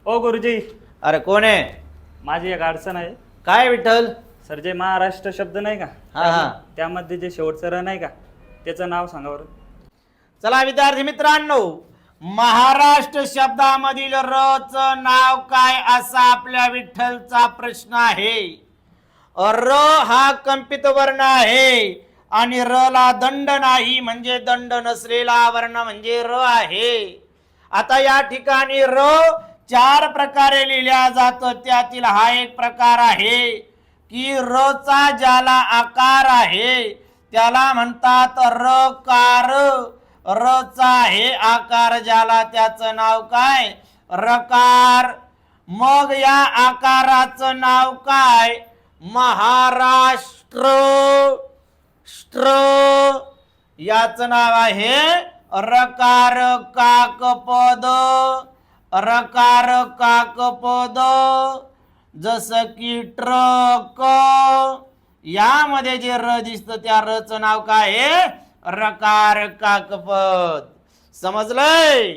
ओ गुरुजी, अरे कोण आहे? माझी एक अडचण आहे. काय विठ्ठल? सर, जे महाराष्ट्र शब्द नाही का, हा हा. त्यामध्ये जे शेवटचं र नाही का, त्याचं नाव सांगा बरं. चला विद्यार्थी मित्रांनो, महाराष्ट्र शब्दामधील र च नाव काय असा आपल्या विठ्ठलचा प्रश्न आहे. र हा कंपित वर्ण आहे आणि र ला दंड नाही, म्हणजे दंड नसलेला वर्ण म्हणजे र आहे. आता या ठिकाणी र 4 प्रकारे लिहिल्या जातो. त्यातील हा एक प्रकार आहे की र चा ज्याला आकार आहे त्याला म्हणतात रकार. र चा आहे आकार ज्याला, त्याचं नाव काय? रकार. मग या आकाराचं नाव काय? महाराष्ट्र. स्ट्र याचं नाव आहे रकार काकपद. रकार काकपद. जसं की ट्रक, यामध्ये जे र दिसतं त्या र चं नाव काय आहे? रकार काकपद. समजलंय?